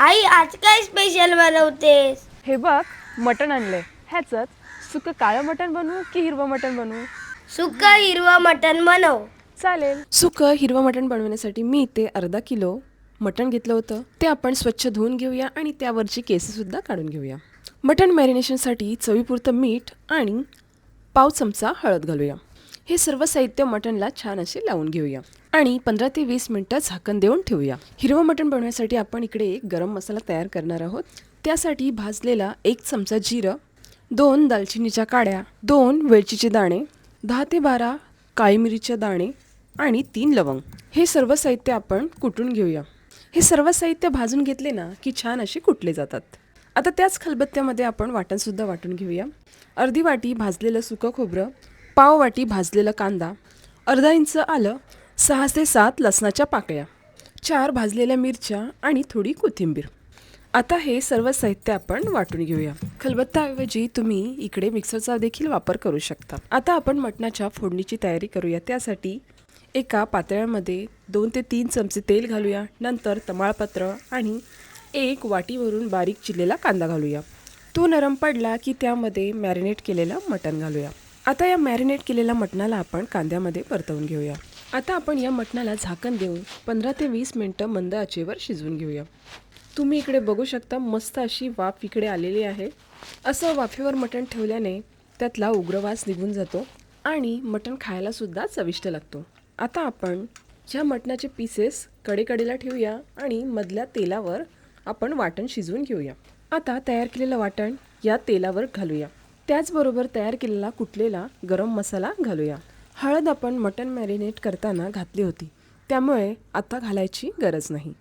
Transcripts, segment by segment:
आई आज काय स्पेशल बनवतेस? हे बघ, मटण आणलंय. ह्याचंच सुकं काळं मटण बनवू की हिरवं मटण बनवू? सुक्का हिरवा मटण बनव. चालेल. सुकं हिरवं मटण बनवण्यासाठी मी इथे अर्धा किलो मटण घेतलं होतं. ते आपण स्वच्छ धुवून घेऊया आणि त्यावरची केससुद्धा काढून घेऊया. मटण मॅरिनेशनसाठी चवीपुरतं मीठ आणि पाव चमचा हळद घालूया. हे सर्व साहित्य मटणला छान असे लावून घेऊया आणि 15 ते 20 मिनिटं झाकण देऊन ठेवूया. हिरवं मटण बनवण्यासाठी आपण इकडे एक गरम मसाला तयार करणार आहोत. त्यासाठी भाजलेला 1 चमचा जिरं, 2 दालचिनीच्या काड्या, 2 वेलचीचे दाणे, 10 ते 12 काळी मिरीच्या दाणे आणि 3 लवंग. हे सर्व साहित्य आपण कुटून घेऊया. हे सर्व साहित्य भाजून घेतले ना की छान असे कुटले जातात. आता त्याच खलबत्त्यामध्ये आपण वाटणसुद्धा वाटून घेऊया. अर्धी वाटी भाजलेलं सुकं खोबरं, पाव वाटी भाजलेला कांदा, अर्धा इंच आलं, 6 ते 7 लसणाच्या पाकळ्या, 4 भाजलेल्या मिरच्या आणि थोडी कोथिंबीर. आता हे सर्व साहित्य आपण वाटून घेऊया. खलबत्त्याऐवजी तुम्ही इकडे मिक्सरचा देखील वापर करू शकता. आता आपण मटणाच्या फोडणीची तयारी करूया. त्यासाठी एका पातेल्यामध्ये 2 ते 3 चमचे तेल घालूया. नंतर तमालपत्र आणि 1 वाटीवरून बारीक चिरलेला कांदा घालूया. तो नरम पडला की त्यामध्ये मॅरिनेट केलेलं मटण घालूया. आता या मॅरिनेट केलेल्या मटणाला आपण कांद्यामध्ये परतवून घेऊया. आता आपण या मटणाला झाकण देऊन 15 ते 20 मिनिटं मंद आचेवर शिजवून घेऊया. तुम्ही इकडे बघू शकता, मस्त अशी वाफ इकडे आलेली आहे. असं वाफेवर मटण ठेवल्याने त्यातला उग्रवास निघून जातो आणि मटण खायलासुद्धा चविष्ट लागतो. आता आपण ह्या मटणाचे पीसेस कडेकडेला ठेवूया आणि मधल्या तेलावर आपण वाटण शिजवून घेऊया. आता तयार केलेलं वाटण या तेलावर घालूया. त्याचबरोबर तयार केलेला कुटलेला गरम मसाला घालूया. हळद आपण मटण मॅरिनेट करताना घातली होती, त्यामुळे आता घालायची गरज नाही.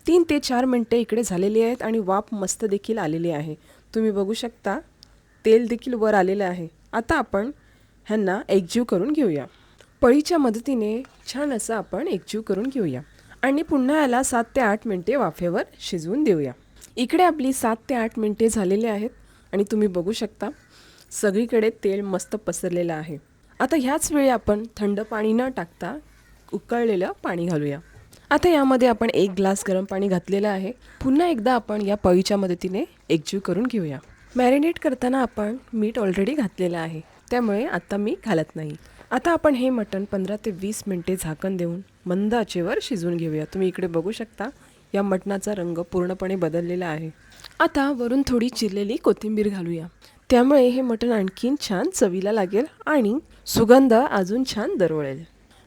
3 ते 4 मिनटे इकडे झालेली आहेत आणि वाफ मस्त देखील आलेली आहे. तुम्ही बघू शकता, तेल देखील वर आलेलं आहे. आता आपण ह्यांना एकजीव करून घेऊया. पळीच्या मदतीने छान असं आपण एकजीव करून घेऊया आणि पुन्हा याला 7 ते 8 मिनटे वाफेवर शिजवून देऊया. इकडे आपली 7 ते 8 मिनटे झालेली आहेत आणि तुम्ही बघू शकता, सगळीकडे तेल मस्त पसरलेलं आहे. आता ह्याच वेळी आपण थंड पाणी न टाकता उकळलेलं पाणी घालूया. आता यामध्ये आपण 1 ग्लास गरम पाणी घातलेलं आहे. पुन्हा एकदा आपण या पळीच्या मदतीने एकजीव करून घेऊया. मॅरिनेट करताना आपण मीठ ऑलरेडी घातलेलं आहे, त्यामुळे आता मी घालत नाही. आता आपण हे मटण 15 ते 20 मिनिटे झाकण देऊन मंद आचेवर शिजवून घेऊया. तुम्ही इकडे बघू शकता, या मटणाचा रंग पूर्णपणे बदललेला आहे. आता वरून थोडी चिरलेली कोथिंबीर घालूया. त्यामुळे हे मटण आणखीन छान चवीला लागेल आणि सुगंध अजून छान दरवळेल.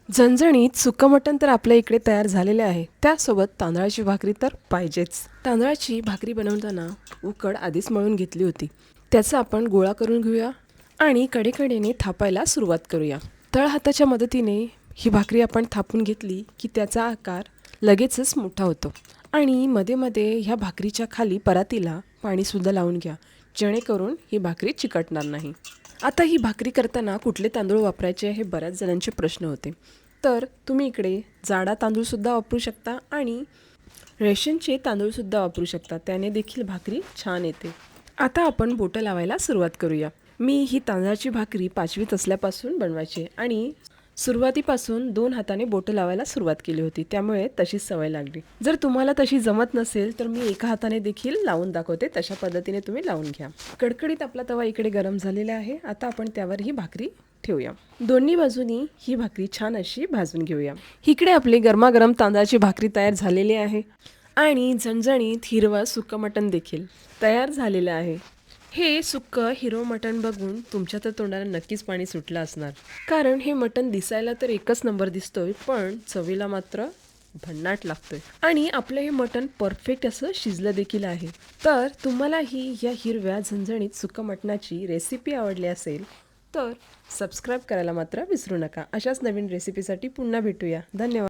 झणझणीत सुकं मटण तर आपल्या इकडे तयार झालेले आहे. त्यासोबत तांदळाची भाकरी तर पाहिजेच. तांदळाची भाकरी बनवताना उकड आधीच मळून घेतली होती. त्याचा आपण गोळा करून घेऊया आणि कडेकडेने थापायला सुरुवात करूया. तळहाताच्या मदतीने ही भाकरी आपण थापून घेतली की त्याचा आकार लगेचच मोठा होतो आणि मध्ये मध्ये ह्या भाकरीच्या खाली परातीला पाणीसुद्धा लावून घ्या, जेणेकरून ही भाकरी चिकटणार नाही. आता ही भाकरी करताना कुठले तांदूळ वापरायचे हे बऱ्याच जणांचे प्रश्न होते. तर तुम्ही इकडे जाडा तांदूळसुद्धा वापरू शकता आणि रेशनचे तांदूळसुद्धा वापरू शकता, त्याने देखील भाकरी छान येते. आता आपण बोटं लावायला सुरुवात करूया. मी ही तांदळाची भाकरी 5वीत असल्यापासून बनवायची आणि सुरुवातीपासून 2 हाताने बोटं लावायला सुरुवात केली होती, त्यामुळे तशीच सवय लागली. जर तुम्हाला तशी जमत नसेल तर मी एका हाताने देखील लावून दाखवते, तशा पद्धतीने तुम्ही लावून घ्या. कडकडीत आपला तवा इकडे गरम झालेला आहे. आता आपण त्यावर ही भाकरी ठेवूया. दोन्ही बाजूनी ही भाकरी छान अशी भाजून घेऊया. इकडे आपली गरमागरम तांदळाची भाकरी तयार झालेली आहे आणि झणझणीत हिरवं सुकं मटण देखील तयार झालेलं आहे. हे सुक्कं हिरवं मटण बघून तुमच्या तर तोंडाला नक्कीच पाणी सुटलं असणार, कारण हे मटण दिसायला तर एकच नंबर दिसतोय, पण चवीला मात्र भन्नाट लागतोय आणि आपलं हे मटण परफेक्ट असं शिजलं देखील आहे. तर तुम्हाला ही या हिरव्या झणझणीत सुक्कं मटणाची रेसिपी आवडली असेल तर सबस्क्राईब करायला मात्र विसरू नका. अशाच नवीन रेसिपीसाठी पुन्हा भेटूया. धन्यवाद.